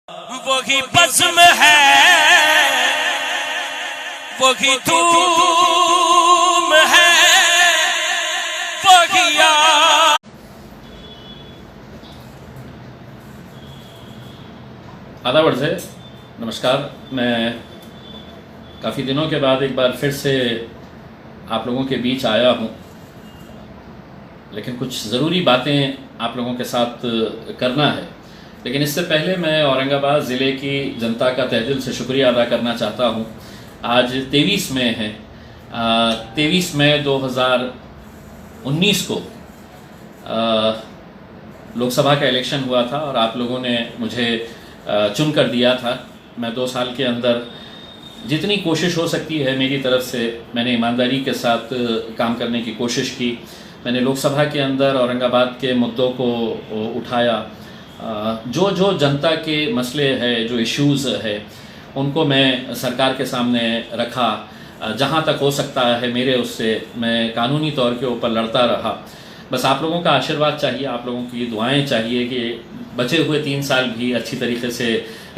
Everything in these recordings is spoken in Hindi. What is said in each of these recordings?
वही बज़्म है, वही धूम है, वही आदाब अर्ज़ है। नमस्कार। मैं काफ़ी दिनों के बाद एक बार फिर से आप लोगों के बीच आया हूँ, लेकिन कुछ ज़रूरी बातें आप लोगों के साथ करना है। लेकिन इससे पहले मैं औरंगाबाद ज़िले की जनता का तहे दिल से शुक्रिया अदा करना चाहता हूँ। आज 23 मई है। 23 मई 2019 को लोकसभा का इलेक्शन हुआ था और आप लोगों ने मुझे चुन कर दिया था। मैं 2 साल के अंदर जितनी कोशिश हो सकती है मेरी तरफ से मैंने ईमानदारी के साथ काम करने की कोशिश की। मैंने लोकसभा के अंदर औरंगाबाद के मुद्दों को उठाया। जो जनता के मसले हैं, जो इश्यूज़ है, उनको मैं सरकार के सामने रखा। जहाँ तक हो सकता है मेरे उससे मैं कानूनी तौर के ऊपर लड़ता रहा। बस आप लोगों का आशीर्वाद चाहिए, आप लोगों की दुआएं चाहिए कि बचे हुए 3 साल भी अच्छी तरीके से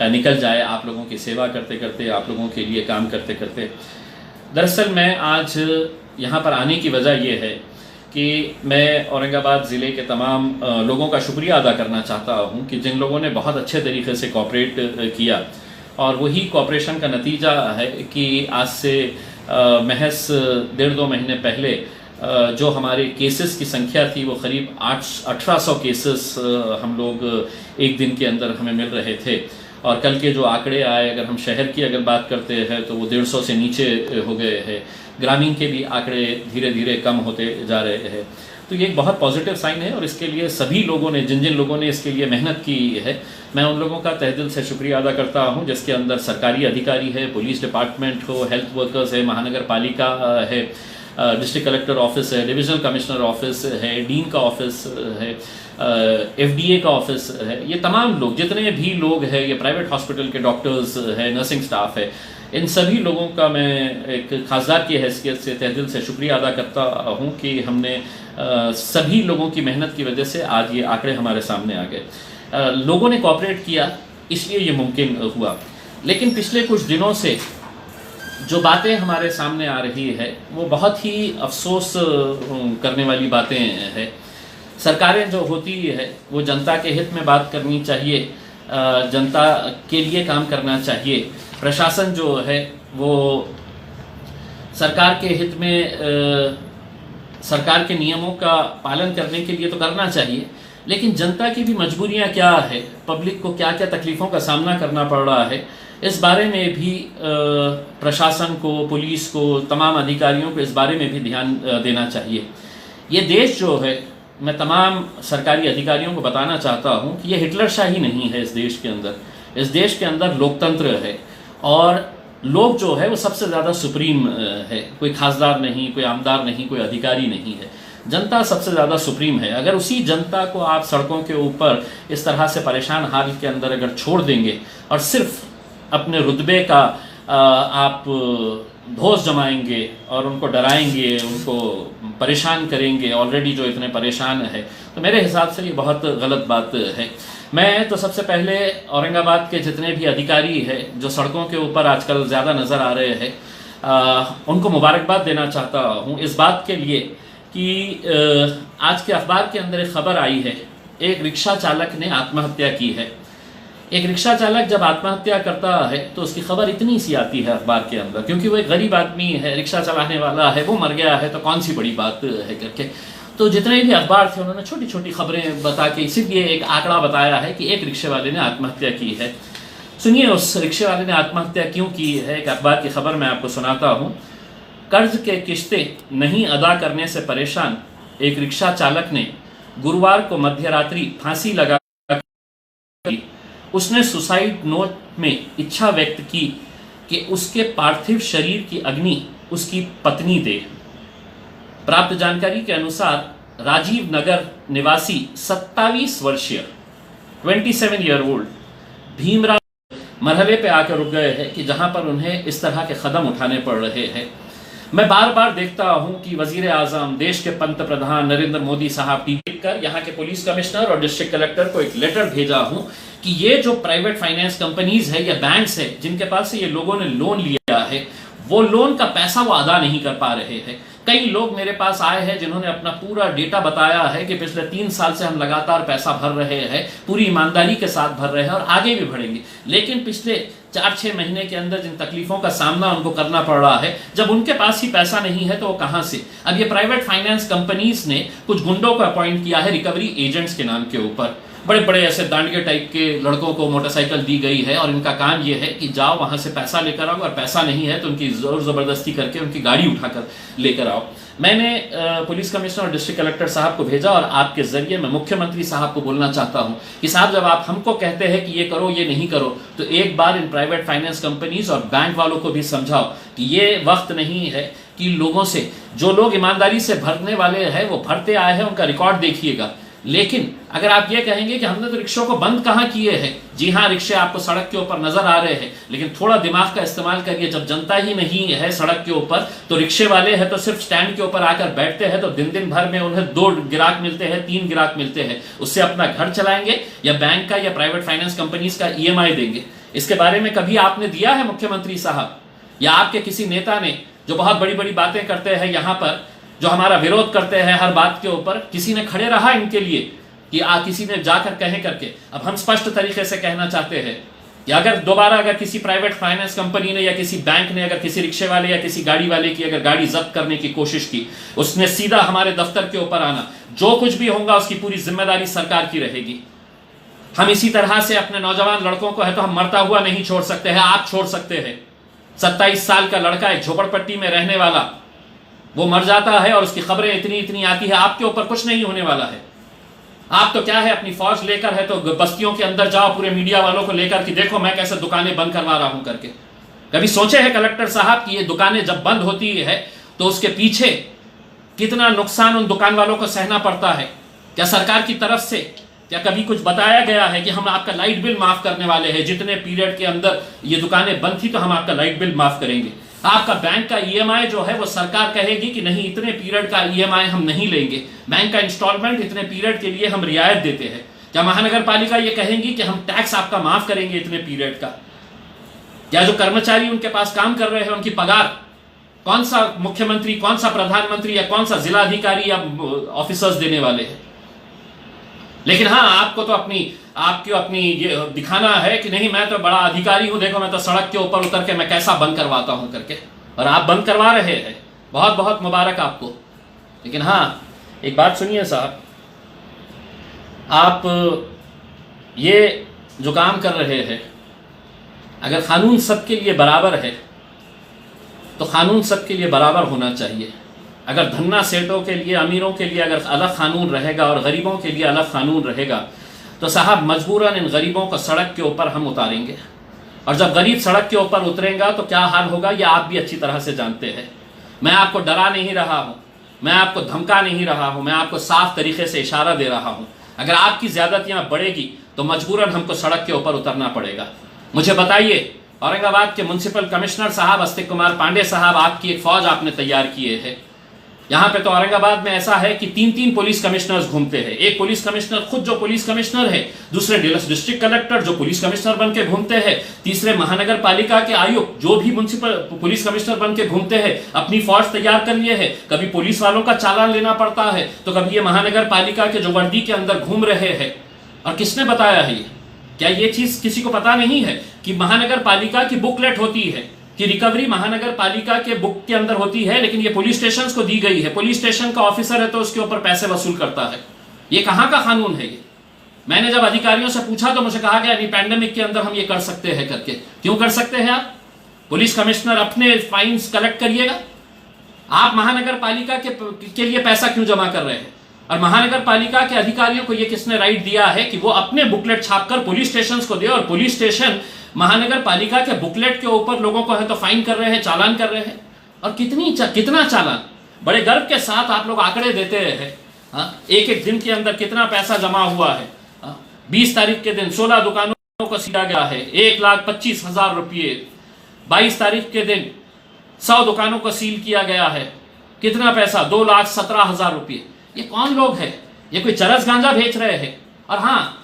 निकल जाए, आप लोगों की सेवा करते करते, आप लोगों के लिए काम करते करते। दरअसल मैं आज यहाँ पर आने की वजह यह है कि मैं औरंगाबाद ज़िले के तमाम लोगों का शुक्रिया अदा करना चाहता हूँ कि जिन लोगों ने बहुत अच्छे तरीके से कोऑपरेट किया, और वही कोऑपरेशन का नतीजा है कि आज से महज 1.5-2 महीने पहले जो हमारे केसेस की संख्या थी वो करीब 1800 केसेस हम लोग एक दिन के अंदर हमें मिल रहे थे। और कल के जो आंकड़े आए, अगर हम शहर की अगर बात करते हैं तो वो 150 से नीचे हो गए हैं। ग्रामीण के भी आंकड़े धीरे धीरे कम होते जा रहे हैं। तो ये एक बहुत पॉजिटिव साइन है और इसके लिए सभी लोगों ने, जिन जिन लोगों ने इसके लिए मेहनत की है, मैं उन लोगों का तहे दिल से शुक्रिया अदा करता हूँ, जिसके अंदर सरकारी अधिकारी है, पुलिस डिपार्टमेंट हो, हेल्थ वर्कर्स है, महानगर पालिका है, डिस्ट्रिक्ट कलेक्टर ऑफिस है, डिविजनल कमिश्नर ऑफिस है, डीन का ऑफिस है, FDA का ऑफिस है। ये तमाम लोग, जितने भी लोग हैं, ये प्राइवेट हॉस्पिटल के डॉक्टर्स है, नर्सिंग स्टाफ है, इन सभी लोगों का मैं एक खासदार की हैसियत से तहे दिल से शुक्रिया अदा करता हूँ कि हमने सभी लोगों की मेहनत की वजह से आज ये आंकड़े हमारे सामने आ गए। लोगों ने कोऑपरेट किया, इसलिए ये मुमकिन हुआ। लेकिन पिछले कुछ दिनों से जो बातें हमारे सामने आ रही है वो बहुत ही अफसोस करने वाली बातें हैं। सरकारें जो होती है वो जनता के हित में बात करनी चाहिए, जनता के लिए काम करना चाहिए। प्रशासन जो है वो सरकार के हित में सरकार के नियमों का पालन करने के लिए तो करना चाहिए, लेकिन जनता की भी मजबूरियां क्या है, पब्लिक को क्या क्या तकलीफ़ों का सामना करना पड़ रहा है, इस बारे में भी प्रशासन को, पुलिस को, तमाम अधिकारियों को इस बारे में भी ध्यान देना चाहिए। ये देश जो है, मैं तमाम सरकारी अधिकारियों को बताना चाहता हूँ कि ये हिटलरशाही नहीं है। इस देश के अंदर, इस देश के अंदर लोकतंत्र है और लोग जो है वो सबसे ज़्यादा सुप्रीम है। कोई खासदार नहीं, कोई आमदार नहीं, कोई अधिकारी नहीं है। जनता सबसे ज़्यादा सुप्रीम है। अगर उसी जनता को आप सड़कों के ऊपर इस तरह से परेशान हाल के अंदर अगर छोड़ देंगे और सिर्फ अपने रुतबे का आप धौंस जमाएंगे और उनको डराएंगे, उनको परेशान करेंगे, ऑलरेडी जो इतने परेशान है, तो मेरे हिसाब से ये बहुत गलत बात है। मैं तो सबसे पहले औरंगाबाद के जितने भी अधिकारी हैं जो सड़कों के ऊपर आजकल ज़्यादा नज़र आ रहे हैं, उनको मुबारकबाद देना चाहता हूँ इस बात के लिए कि आज के अखबार के अंदर एक खबर आई है, एक रिक्शा चालक ने आत्महत्या की है। एक रिक्शा चालक जब आत्महत्या करता है तो उसकी खबर इतनी सी आती है अखबार के अंदर, क्योंकि वो एक गरीब आदमी है, रिक्शा चलाने वाला है, वो मर गया है तो कौन सी बड़ी बात है करके। तो जितने भी अखबार थे उन्होंने छोटी छोटी खबरें बता के इसीलिए एक आंकड़ा बताया है कि एक रिक्शे वाले ने आत्महत्या की है। सुनिए उस रिक्शे वाले ने आत्महत्या क्यों की है। एक अखबार की खबर मैं आपको सुनाता हूँ। कर्ज के किश्तें नहीं अदा करने से परेशान एक रिक्शा चालक ने गुरुवार को मध्यरात्रि फांसी लगा। उसने सुसाइड नोट में इच्छा व्यक्त की कि उसके पार्थिव शरीर की अग्नि उसकी पत्नी दे। प्राप्त जानकारी के अनुसार राजीव नगर निवासी 27 वर्षीय 27 ईयर ओल्ड भीमराव मरहले पे आकर रुक गए हैं कि जहां पर उन्हें इस तरह के कदम उठाने पड़ रहे हैं। मैं बार बार देखता हूं कि वजीर आजम, देश के पंत प्रधान नरेंद्र मोदी साहब टीवी कर यहाँ के पुलिस कमिश्नर और डिस्ट्रिक्ट कलेक्टर को एक लेटर भेजा हूं कि ये जो प्राइवेट फाइनेंस कंपनीज है या बैंक्स है जिनके पास से ये लोगों ने लोन लिया है, वो लोन का पैसा वो अदा नहीं कर पा रहे हैं। कई लोग मेरे पास आए हैं जिन्होंने अपना पूरा डेटा बताया है कि पिछले 3 साल से हम लगातार पैसा भर रहे हैं, पूरी ईमानदारी के साथ भर रहे हैं और आगे भी भरेंगे, लेकिन पिछले 4-6 महीने के अंदर जिन तकलीफों का सामना उनको करना पड़ रहा है, जब उनके पास ही पैसा नहीं है तो वो कहां से। अब ये प्राइवेट फाइनेंस कंपनीज ने कुछ गुंडों को अपॉइंट किया है रिकवरी एजेंट्स के नाम के ऊपर। बड़े बड़े ऐसे दांडिया टाइप के लड़कों को मोटरसाइकिल दी गई है और इनका काम यह है कि जाओ वहां से पैसा लेकर आओ, और पैसा नहीं है तो उनकी जोर जबरदस्ती करके उनकी गाड़ी उठाकर लेकर आओ। मैंने पुलिस कमिश्नर और डिस्ट्रिक्ट कलेक्टर साहब को भेजा और आपके जरिए मैं मुख्यमंत्री साहब को बोलना चाहता हूं कि साहब, जब आप हमको कहते हैं कि ये करो ये नहीं करो, तो एक बार इन प्राइवेट फाइनेंस कंपनीज और बैंक वालों को भी समझाओ कि ये वक्त नहीं है कि लोगों से, जो लोग ईमानदारी से भरने वाले हैं वो भरते आए हैं, उनका रिकॉर्ड देखिएगा। लेकिन अगर आप ये कहेंगे कि हमने तो रिक्शों को बंद कहां किए हैं, जी हां, रिक्शे आपको सड़क के ऊपर नजर आ रहे हैं, लेकिन थोड़ा दिमाग का इस्तेमाल करिए। जब जनता ही नहीं है सड़क के ऊपर तो रिक्शे वाले हैं तो सिर्फ स्टैंड के ऊपर आकर बैठते हैं, तो दिन भर में उन्हें 2 गिराक मिलते हैं, 3 गिराक मिलते हैं, उससे अपना घर चलाएंगे या बैंक का या प्राइवेट फाइनेंस कंपनीज का EMI देंगे। इसके बारे में कभी आपने दिया है मुख्यमंत्री साहब, या आपके किसी नेता ने, जो बहुत बड़ी बड़ी बातें करते हैं यहाँ पर, जो हमारा विरोध करते हैं हर बात के ऊपर, किसी ने खड़े रहा इनके लिए कि किसी ने जाकर कहे करके। अब हम स्पष्ट तरीके से कहना चाहते हैं कि अगर दोबारा अगर किसी प्राइवेट फाइनेंस कंपनी ने या किसी बैंक ने अगर किसी रिक्शे वाले या किसी गाड़ी वाले की अगर गाड़ी जब्त करने की कोशिश की, उसने सीधा हमारे दफ्तर के ऊपर आना, जो कुछ भी होगा उसकी पूरी जिम्मेदारी सरकार की रहेगी। हम इसी तरह से अपने नौजवान लड़कों को है तो हम मरता हुआ नहीं छोड़ सकते हैं, आप छोड़ सकते हैं। 27 साल का लड़का एक झोपड़पट्टी में रहने वाला, वो मर जाता है और उसकी खबरें इतनी आती है, आपके ऊपर कुछ नहीं होने वाला है। आप तो क्या है, अपनी फौज लेकर है तो बस्तियों के अंदर जाओ पूरे मीडिया वालों को लेकर कि देखो मैं कैसे दुकानें बंद करवा रहा हूं करके। कभी सोचे हैं कलेक्टर साहब कि ये दुकानें जब बंद होती है तो उसके पीछे कितना नुकसान उन दुकान वालों को सहना पड़ता है? क्या सरकार की तरफ से क्या कभी कुछ बताया गया है कि हम आपका लाइट बिल माफ करने वाले हैं, जितने पीरियड के अंदर ये दुकानें बंद थी तो हम आपका लाइट बिल माफ करेंगे? आपका बैंक का EMI जो है वो सरकार कहेगी कि नहीं, इतने पीरियड का EMI हम नहीं लेंगे, बैंक का इंस्टॉलमेंट इतने पीरियड के लिए हम रियायत देते हैं। क्या महानगर पालिका ये कहेंगी कि हम टैक्स आपका माफ करेंगे इतने पीरियड का? क्या जो कर्मचारी उनके पास काम कर रहे हैं उनकी पगार कौन सा मुख्यमंत्री, कौन सा प्रधानमंत्री या कौन सा जिलाधिकारी या ऑफिसर्स देने वाले हैं? लेकिन हाँ, आपको तो अपनी ये दिखाना है कि नहीं, मैं तो बड़ा अधिकारी हूं, देखो मैं तो सड़क के ऊपर उतर के मैं कैसा बंद करवाता हूं करके, और आप बंद करवा रहे हैं। बहुत बहुत मुबारक आपको। लेकिन हाँ, एक बात सुनिए साहब, आप ये जो काम कर रहे हैं, अगर कानून सबके लिए बराबर है तो कानून सबके लिए बराबर होना चाहिए। अगर धन्ना सेठों के लिए, अमीरों के लिए अगर अलग कानून रहेगा और गरीबों के लिए अलग कानून रहेगा तो साहब मजबूरन इन गरीबों को सड़क के ऊपर हम उतारेंगे, और जब गरीब सड़क के ऊपर उतरेगा तो क्या हाल होगा ये आप भी अच्छी तरह से जानते हैं। मैं आपको डरा नहीं रहा हूं, मैं आपको धमका नहीं रहा हूं, मैं आपको साफ तरीके से इशारा दे रहा हूं। अगर आपकी ज्यादतियां बढ़ेगी तो मजबूरन हमको सड़क के ऊपर उतरना पड़ेगा। मुझे बताइए, औरंगाबाद के म्युनिसिपल कमिश्नर साहब अस्तिक कुमार पांडे साहब, आपकी एक फौज आपने तैयार किए है। यहाँ पे तो औरंगाबाद में ऐसा है कि 3-3 पुलिस कमिश्नर्स घूमते हैं। एक पुलिस कमिश्नर खुद जो पुलिस कमिश्नर है, दूसरे डिस्ट्रिक्ट कलेक्टर जो पुलिस कमिश्नर बन के घूमते हैं, तीसरे महानगर पालिका के आयुक्त जो भी म्युनिसिपल पुलिस कमिश्नर बन के घूमते हैं। अपनी फौज तैयार कर लिए है, कभी पुलिस वालों का चालान लेना पड़ता है तो कभी ये महानगर पालिका के जो वर्दी के अंदर घूम रहे हैं। और किसने बताया है ये? क्या ये चीज किसी को पता नहीं है कि महानगर पालिका की बुकलेट होती है, कि रिकवरी महानगर पालिका के बुक के अंदर होती है, लेकिन ये पुलिस स्टेशन को दी गई है। पुलिस स्टेशन का ऑफिसर है तो उसके ऊपर पैसे वसूल करता है। ये कहां का कानून है ये? मैंने जब अधिकारियों से पूछा तो मुझे कहा गया नहीं, पैंडेमिक के अंदर हम ये कर सकते हैं करके। क्यों कर सकते हैं आप? पुलिस कमिश्नर अपने फाइन्स कलेक्ट करिएगा, आप महानगर पालिका के लिए पैसा क्यों जमा कर रहे हैं? और महानगर पालिका के अधिकारियों को ये किसने राइट दिया है कि वो अपने बुकलेट छापकर पुलिस स्टेशन को दे, और पुलिस स्टेशन महानगर पालिका के बुकलेट के ऊपर लोगों को है तो फाइन कर रहे हैं, चालान कर रहे हैं। और कितना चालान? बड़े गर्व के साथ आप लोग आंकड़े देते हैं, एक दिन के अंदर कितना पैसा जमा हुआ है। 20 तारीख के दिन 16 दुकानों को सीधा गया है, 1,25,000 रुपये। 22 तारीख के दिन 100 दुकानों को सील किया गया है, कितना पैसा? 2,17,000 रुपये। ये कौन लोग हैं? ये कोई चरस गांजा बेच रहे हैं? और हाँ,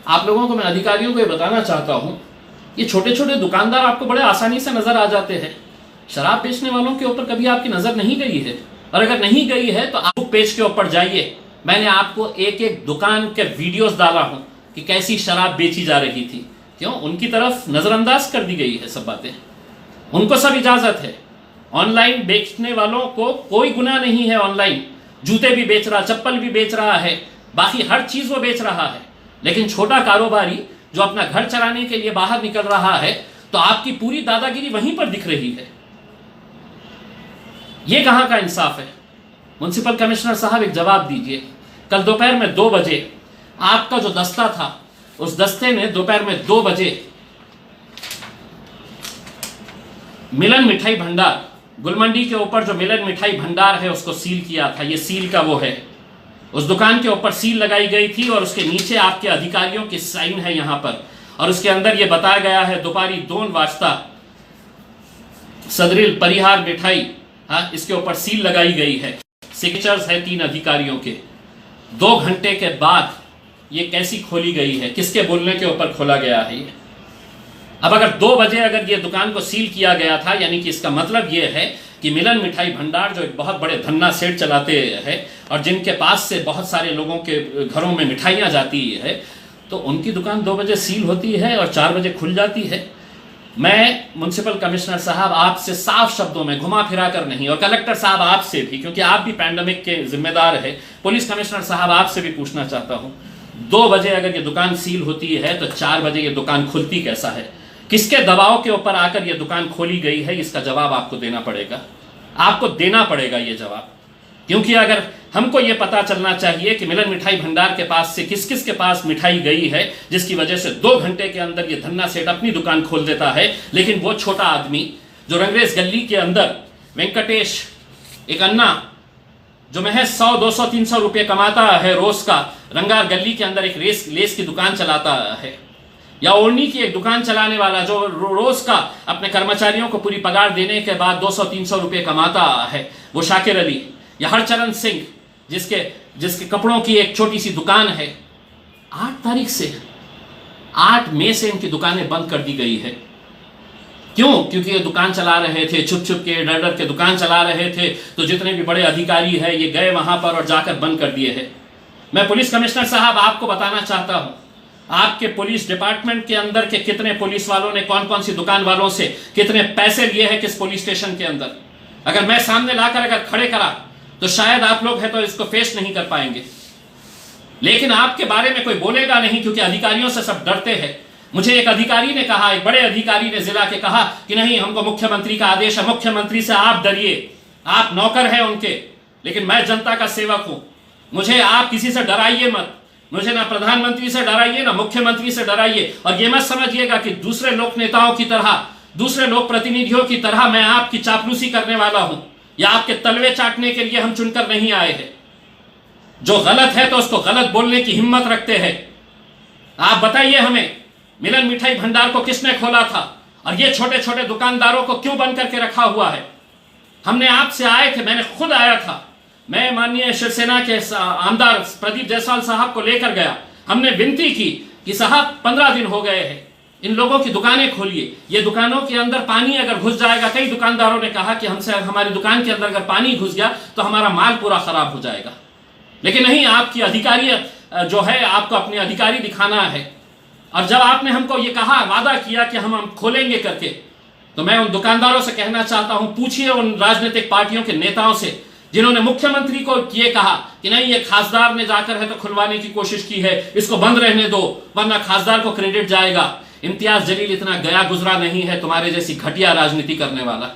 आप लोगों को, मैं अधिकारियों को ये बताना चाहता हूं, ये छोटे छोटे दुकानदार आपको बड़े आसानी से नजर आ जाते हैं। शराब बेचने वालों के ऊपर कभी आपकी नजर नहीं गई है, और अगर नहीं गई है तो आप पेज के ऊपर जाइए। मैंने आपको एक एक दुकान के वीडियोस डाला हूं कि कैसी शराब बेची जा रही थी। क्यों? उनकी तरफ नजरअंदाज कर दी गई है सब बातें, उनको सब इजाजत है। ऑनलाइन बेचने वालों को कोई गुनाह नहीं है। ऑनलाइन जूते भी बेच रहा, चप्पल भी बेच रहा है, बाकी हर चीज वो बेच रहा है। लेकिन छोटा कारोबारी जो अपना घर चलाने के लिए बाहर निकल रहा है, तो आपकी पूरी दादागिरी वहीं पर दिख रही है। ये कहां का इंसाफ है? म्युनिसिपल कमिश्नर साहब एक जवाब दीजिए। कल दोपहर में 2 बजे आपका जो दस्ता था, उस दस्ते ने दोपहर में 2 बजे मिलन मिठाई भंडार, गुलमंडी के ऊपर जो मिलन मिठाई भंडार है, उसको सील किया था। ये सील का वो है, उस दुकान के ऊपर सील लगाई गई थी और उसके नीचे आपके अधिकारियों की साइन है यहां पर, और उसके अंदर यह बताया गया है दोपहरी 2 वाजता सदरिल परिहार मिठाई, हाँ, इसके ऊपर सील लगाई गई है। सिग्नेचर्स है 3 अधिकारियों के। 2 घंटे के बाद ये कैसी खोली गई है? किसके बोलने के ऊपर खोला गया है ये? अब अगर 2 बजे अगर ये दुकान को सील किया गया था, यानी कि इसका मतलब ये है कि मिलन मिठाई भंडार जो एक बहुत बड़े धन्ना सेठ चलाते हैं और जिनके पास से बहुत सारे लोगों के घरों में मिठाइयाँ जाती है, तो उनकी दुकान 2 बजे सील होती है और 4 बजे खुल जाती है। मैं म्युनिसिपल कमिश्नर साहब आपसे साफ शब्दों में, घुमा फिरा कर नहीं, और कलेक्टर साहब आपसे भी, क्योंकि आप भी पैंडेमिक के जिम्मेदार है, पुलिस कमिश्नर साहब आपसे भी पूछना चाहता हूं, 2 बजे अगर ये दुकान सील होती है तो 4 बजे ये दुकान खुलती कैसा है? किसके दबाव के ऊपर आकर ये दुकान खोली गई है? इसका जवाब आपको देना पड़ेगा, आपको देना पड़ेगा ये जवाब। क्योंकि अगर हमको ये पता चलना चाहिए कि मिलन मिठाई भंडार के पास से किस किस के पास मिठाई गई है, जिसकी वजह से 2 घंटे के अंदर ये धन्ना सेठ अपनी दुकान खोल देता है, लेकिन वो छोटा आदमी जो रंगरेज गली के अंदर वेंकटेश, एक अन्ना जो महज 100, 200, 300 रुपये कमाता है रोज का, रंगार गली के अंदर एक लेस की दुकान चलाता है, या ओढ़नी की एक दुकान चलाने वाला जो रोज का अपने कर्मचारियों को पूरी पगार देने के बाद 200-300 रुपये कमाता है, वो शाकिर अली, या हरचरण सिंह जिसके कपड़ों की एक छोटी सी दुकान है, 8 मई से इनकी दुकानें बंद कर दी गई है। क्यों? क्योंकि ये दुकान चला रहे थे, छुप छुप के, डर डर के दुकान चला रहे थे, तो जितने भी बड़े अधिकारी हैं ये गए वहां पर और जाकर बंद कर दिए हैं। मैं पुलिस कमिश्नर साहब आपको बताना चाहता हूं, आपके पुलिस डिपार्टमेंट के अंदर के कितने पुलिस वालों ने कौन कौन सी दुकान वालों से कितने पैसे लिए हैं किस पुलिस स्टेशन के अंदर, अगर मैं सामने लाकर अगर खड़े करा तो शायद आप लोग है तो इसको फेस नहीं कर पाएंगे। लेकिन आपके बारे में कोई बोलेगा नहीं, क्योंकि अधिकारियों से सब डरते हैं। मुझे एक अधिकारी ने कहा, एक बड़े अधिकारी ने जिला के कहा कि नहीं, हमको मुख्यमंत्री का आदेश है, मुख्यमंत्री से आप डरिए, आप नौकर हैं उनके, लेकिन मैं जनता का सेवक हूं, मुझे आप किसी से डराइए मत, मुझे ना प्रधानमंत्री से डराइए ना मुख्यमंत्री से डराइए। और ये मत समझिएगा कि दूसरे लोक नेताओं की तरह, दूसरे लोक प्रतिनिधियों की तरह मैं आपकी चापलूसी करने वाला हूं, या आपके तलवे चाटने के लिए हम चुनकर नहीं आए हैं। जो गलत है तो उसको गलत बोलने की हिम्मत रखते हैं। आप बताइए हमें, मिलन मिठाई भंडार को किसने खोला था और ये छोटे छोटे दुकानदारों को क्यों बंद करके रखा हुआ है? हमने आपसे आए थे, मैंने खुद आया था, मैं माननीय शिवसेना के आमदार प्रदीप जायसवाल साहब को लेकर गया, हमने विनती की कि साहब 15 दिन हो गए हैं, इन लोगों की दुकानें खोलिए, ये दुकानों के अंदर पानी अगर घुस जाएगा, कई दुकानदारों ने कहा कि हमसे हमारी दुकान के अंदर अगर पानी घुस गया तो हमारा माल पूरा खराब हो जाएगा। लेकिन नहीं, आपकी अधिकारी जो है, आपको अपने अधिकारी दिखाना है। और जब आपने हमको ये कहा, वादा किया कि हम खोलेंगे करके, तो मैं उन दुकानदारों से कहना चाहता हूं, पूछिए उन राजनीतिक पार्टियों के नेताओं से जिन्होंने मुख्यमंत्री को ये कहा कि नहीं, ये खासदार ने जाकर है तो खुलवाने की कोशिश की है, इसको बंद रहने दो वरना खासदार को क्रेडिट जाएगा। इम्तियाज जलील इतना गया गुजरा नहीं है तुम्हारे जैसी घटिया राजनीति करने वाला।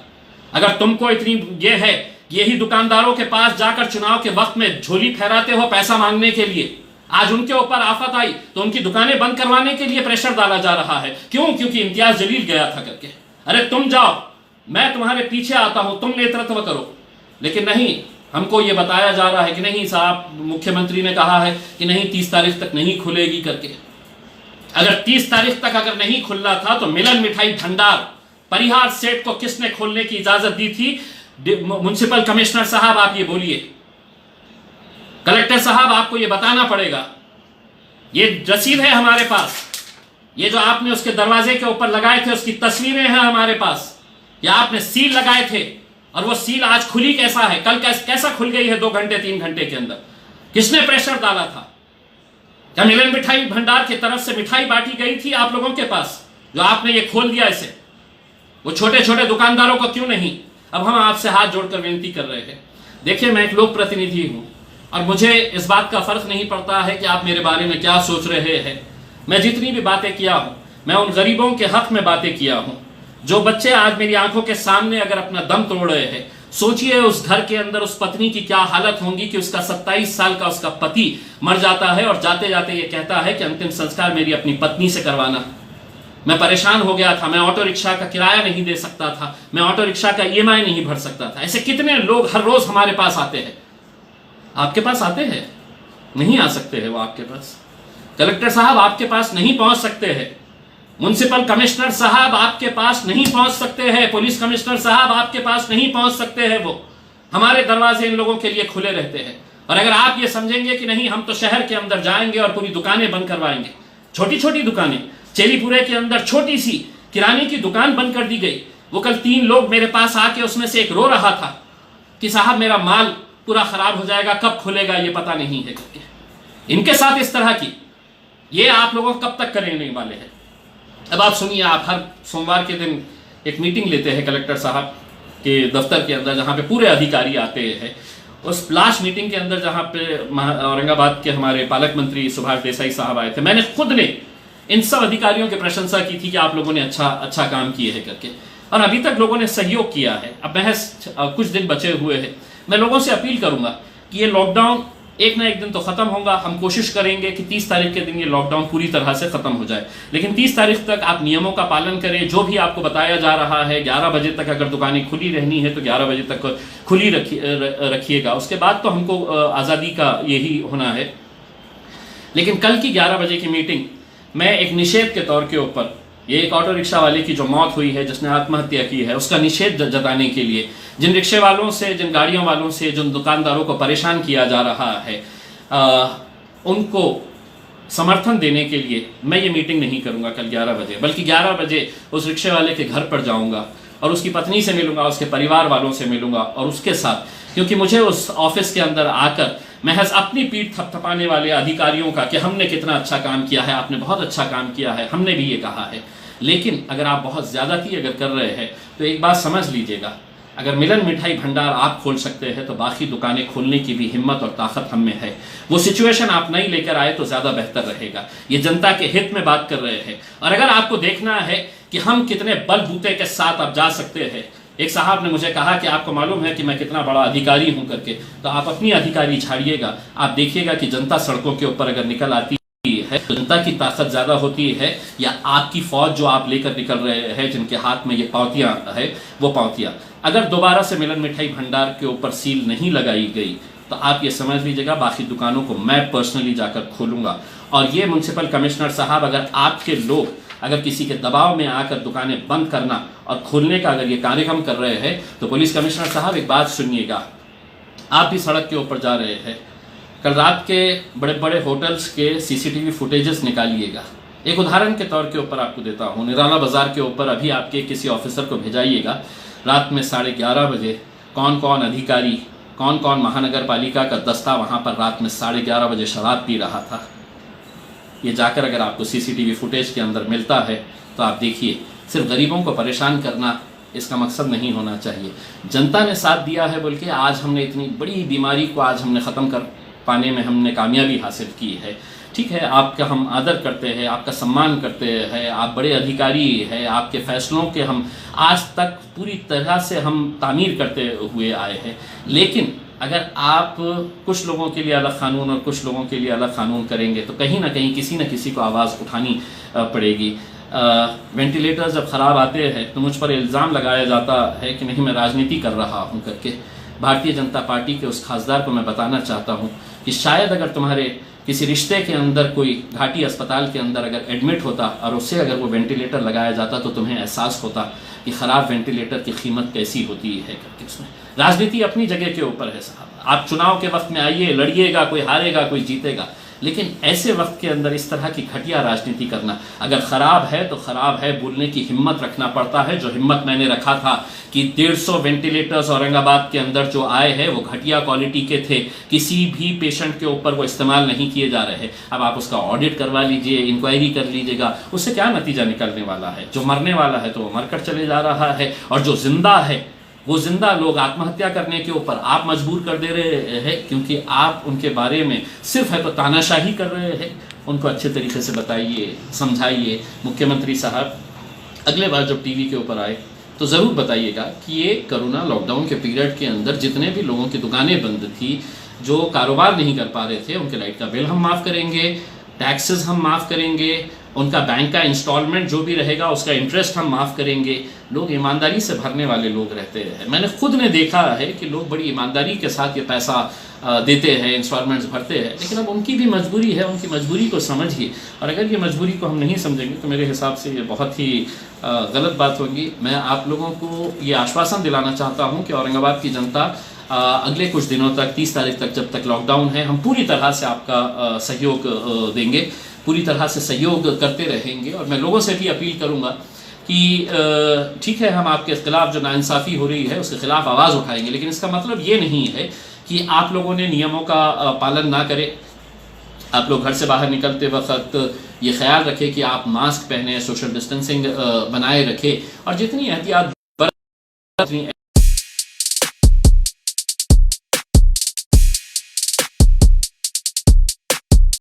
अगर तुमको इतनी ये है, यही दुकानदारों के पास जाकर चुनाव के वक्त में झोली फहराते हो पैसा मांगने के लिए, आज उनके ऊपर आफत आई तो उनकी दुकानें बंद करवाने के लिए प्रेशर डाला जा रहा है। क्यों? क्योंकि इम्तियाज जलील गया था करके। अरे तुम जाओ, मैं तुम्हारे पीछे आता हूं, तुम नेतृत्व करो। लेकिन नहीं, हमको ये बताया जा रहा है कि नहीं साहब, मुख्यमंत्री ने कहा है कि नहीं 30 तारीख तक नहीं खुलेगी करके। अगर 30 तारीख तक अगर नहीं खुलना था तो मिलन मिठाई भंडार परिहार सेठ को किसने खोलने की इजाजत दी थी? म्युनिसिपल कमिश्नर साहब आप ये बोलिए, कलेक्टर साहब आपको ये बताना पड़ेगा। ये रसीद है हमारे पास, ये जो आपने उसके दरवाजे के ऊपर लगाए थे उसकी तस्वीरें हैं हमारे पास, या आपने सील लगाए थे और वो सील आज खुली कैसा है, कल कैसा खुल गई है 2 घंटे 3 घंटे के अंदर? किसने प्रेशर डाला था? क्या मिलन मिठाई भंडार की तरफ से मिठाई बांटी गई थी आप लोगों के पास जो आपने ये खोल दिया इसे? वो छोटे छोटे दुकानदारों को क्यों नहीं? अब हम आपसे हाथ जोड़कर विनती कर रहे हैं, देखिए मैं एक लोक प्रतिनिधि हूं और मुझे इस बात का फर्क नहीं पड़ता है कि आप मेरे बारे में क्या सोच रहे हैं। मैं जितनी भी बातें किया हूं, मैं उन गरीबों के हक में बातें किया हूं। जो बच्चे आज मेरी आंखों के सामने अगर अपना दम तोड़ रहे हैं, सोचिए उस घर के अंदर उस पत्नी की क्या हालत होगी कि उसका 27 साल का उसका पति मर जाता है और जाते जाते ये कहता है कि अंतिम संस्कार मेरी अपनी पत्नी से करवाना। मैं परेशान हो गया था, मैं ऑटो रिक्शा का किराया नहीं दे सकता था, मैं ऑटो रिक्शा का EMI नहीं भर सकता था। ऐसे कितने लोग हर रोज हमारे पास आते हैं। आपके पास आते हैं? नहीं आ सकते हैं वो आपके पास। कलेक्टर साहब आपके पास नहीं पहुंच सकते हैं, म्युनिसिपल कमिश्नर साहब आपके पास नहीं पहुंच सकते हैं, पुलिस कमिश्नर साहब आपके पास नहीं पहुंच सकते हैं। वो हमारे दरवाजे इन लोगों के लिए खुले रहते हैं। और अगर आप ये समझेंगे कि नहीं हम तो शहर के अंदर जाएंगे और पूरी दुकानें बंद करवाएंगे, छोटी छोटी दुकानें, चेलीपुरे के अंदर छोटी सी किराने की दुकान बंद कर दी गई। वो कल 3 लोग मेरे पास आके उसमें से एक रो रहा था कि साहब मेरा माल पूरा खराब हो जाएगा, कब खुलेगा ये पता नहीं है करके। इनके साथ इस तरह की ये आप लोगों को कब तक करने वाले हैं? अब आप सुनिए, आप हर सोमवार के दिन एक मीटिंग लेते हैं कलेक्टर साहब के दफ्तर के अंदर जहां पे पूरे अधिकारी आते हैं। उस लास्ट मीटिंग के अंदर जहां पे औरंगाबाद के हमारे पालक मंत्री सुभाष देसाई साहब आए थे, मैंने खुद ने इन सब अधिकारियों की प्रशंसा की थी कि आप लोगों ने अच्छा काम किए है करके, और अभी तक लोगों ने सहयोग किया है। अब महज कुछ दिन बचे हुए हैं। मैं लोगों से अपील करूंगा कि ये लॉकडाउन एक ना एक दिन तो खत्म होगा। हम कोशिश करेंगे कि 30 तारीख के दिन ये लॉकडाउन पूरी तरह से खत्म हो जाए, लेकिन 30 तारीख तक आप नियमों का पालन करें। जो भी आपको बताया जा रहा है, 11 बजे तक अगर दुकानें खुली रहनी है तो 11 बजे तक खुली रखिएगा। उसके बाद तो हमको आज़ादी का यही होना है। लेकिन कल की 11 बजे की मीटिंग मैं एक निषेध के तौर के ऊपर, ये एक ऑटो रिक्शा वाले की जो मौत हुई है, जिसने आत्महत्या की है, उसका निषेध जताने के लिए, जिन रिक्शे वालों से, जिन गाड़ियों वालों से, जिन दुकानदारों को परेशान किया जा रहा है, उनको समर्थन देने के लिए मैं ये मीटिंग नहीं करूंगा कल 11 बजे, बल्कि 11 बजे उस रिक्शे वाले के घर पर जाऊंगा और उसकी पत्नी से मिलूंगा, उसके परिवार वालों से मिलूंगा और उसके साथ, क्योंकि मुझे उस ऑफिस के अंदर आकर महज अपनी पीठ थपथपाने वाले अधिकारियों का कि हमने कितना अच्छा काम किया है, आपने बहुत अच्छा काम किया है, हमने भी ये कहा है। लेकिन अगर आप बहुत ज़्यादती अगर कर रहे हैं तो एक बात समझ लीजिएगा, अगर मिलन मिठाई भंडार आप खोल सकते हैं तो बाकी दुकानें खोलने की भी हिम्मत और ताकत हम में है। वो सिचुएशन आप नहीं लेकर आए तो ज़्यादा बेहतर रहेगा। ये जनता के हित में बात कर रहे हैं। और अगर आपको देखना है कि हम कितने बलबूते के साथ आप जा सकते हैं, एक साहब ने मुझे कहा कि आपको मालूम है कि मैं कितना बड़ा अधिकारी हूं करके, तो आप अपनी अधिकारी छाड़िएगा, आप देखिएगा कि जनता सड़कों के ऊपर अगर निकल आती है, जनता की ताकत ज्यादा होती है या आपकी फौज जो आप लेकर निकल रहे हैं, जिनके हाथ में ये पावतियां है, वो पावतियां अगर दोबारा से मिलन मिठाई भंडार के ऊपर सील नहीं लगाई गई तो आप ये समझ लीजिएगा बाकी दुकानों को मैं पर्सनली जाकर खोलूंगा। और ये म्युनिसिपल कमिश्नर साहब, अगर आपके लोग अगर किसी के दबाव में आकर दुकानें बंद करना और खोलने का अगर ये कार्यक्रम कर रहे हैं तो पुलिस कमिश्नर साहब एक बात सुनिएगा, आप भी सड़क के ऊपर जा रहे हैं, कल रात के बड़े बड़े होटल्स के CCTV फुटेजेस निकालिएगा। एक उदाहरण के तौर के ऊपर आपको देता हूँ, निराला बाजार के ऊपर अभी आपके किसी ऑफिसर को भेजाइएगा, रात में 11:30 बजे कौन कौन अधिकारी, कौन कौन महानगर पालिका का दस्ता वहाँ पर रात में 11:30 बजे शराब पी रहा था। ये जाकर अगर आपको CCTV फुटेज के अंदर मिलता है तो आप देखिए, सिर्फ गरीबों को परेशान करना इसका मकसद नहीं होना चाहिए। जनता ने साथ दिया है बोल के आज हमने इतनी बड़ी बीमारी को आज हमने ख़त्म कर पाने में हमने कामयाबी हासिल की है। ठीक है, आपका हम आदर करते हैं, आपका सम्मान करते हैं, आप बड़े अधिकारी हैं, आपके फैसलों के हम आज तक पूरी तरह से हम तामीर करते हुए आए हैं। लेकिन अगर आप कुछ लोगों के लिए अलग कानून और कुछ लोगों के लिए अलग कानून करेंगे तो कहीं ना कहीं किसी न किसी को आवाज़ उठानी पड़ेगी। वेंटिलेटर जब ख़राब आते हैं तो मुझ पर इल्ज़ाम लगाया जाता है कि नहीं मैं राजनीति कर रहा हूं करके। भारतीय जनता पार्टी के उस खासदार को मैं बताना चाहता हूं कि शायद अगर तुम्हारे किसी रिश्ते के अंदर कोई घाटी अस्पताल के अंदर अगर एडमिट होता और उससे अगर वो वेंटिलेटर लगाया जाता तो तुम्हें एहसास होता कि ख़राब वेंटिलेटर की कीमत कैसी होती है करके। उसमें राजनीति अपनी जगह के ऊपर है साहब, आप चुनाव के वक्त में आइए, लड़िएगा, कोई हारेगा कोई जीतेगा, लेकिन ऐसे वक्त के अंदर इस तरह की घटिया राजनीति करना, अगर ख़राब है तो ख़राब है बोलने की हिम्मत रखना पड़ता है। जो हिम्मत मैंने रखा था कि 150 वेंटिलेटर्स औरंगाबाद के अंदर जो आए हैं वो घटिया क्वालिटी के थे, किसी भी पेशेंट के ऊपर वो इस्तेमाल नहीं किए जा रहे। अब आप उसका ऑडिट करवा लीजिए, इंक्वायरी कर लीजिएगा, उससे क्या नतीजा निकलने वाला है। जो मरने वाला है तो वो मरकर चले जा रहा है, और जो जिंदा है वो जिंदा लोग आत्महत्या करने के ऊपर आप मजबूर कर दे रहे हैं, क्योंकि आप उनके बारे में सिर्फ है तो तानाशाही कर रहे हैं। उनको अच्छे तरीके से बताइए, समझाइए। मुख्यमंत्री साहब अगले बार जब टीवी के ऊपर आए तो ज़रूर बताइएगा कि ये कोरोना लॉकडाउन के पीरियड के अंदर जितने भी लोगों की दुकानें बंद थी, जो कारोबार नहीं कर पा रहे थे, उनके लाइट का बिल हम माफ़ करेंगे, टैक्सेस हम माफ़ करेंगे, उनका बैंक का इंस्टॉलमेंट जो भी रहेगा उसका इंटरेस्ट हम माफ़ करेंगे। लोग ईमानदारी से भरने वाले लोग रहते हैं। मैंने खुद ने देखा है कि लोग बड़ी ईमानदारी के साथ ये पैसा देते हैं, इंस्टॉलमेंट्स भरते हैं। लेकिन अब उनकी भी मजबूरी है, उनकी मजबूरी को समझिए। और अगर ये मजबूरी को हम नहीं समझेंगे तो मेरे हिसाब से ये बहुत ही गलत बात होगी। मैं आप लोगों को ये आश्वासन दिलाना चाहता हूँ कि औरंगाबाद की जनता अगले कुछ दिनों तक, 30 तारीख तक जब तक लॉकडाउन है, हम पूरी तरह से आपका सहयोग देंगे, पूरी तरह से सहयोग करते रहेंगे। और मैं लोगों से भी अपील करूँगा कि ठीक है, हम आपके खिलाफ जो नाइंसाफ़ी हो रही है उसके खिलाफ आवाज़ उठाएंगे, लेकिन इसका मतलब ये नहीं है कि आप लोगों ने नियमों का पालन ना करें। आप लोग घर से बाहर निकलते वक्त ये ख्याल रखें कि आप मास्क पहने, सोशल डिस्टेंसिंग बनाए रखें, और जितनी एहतियात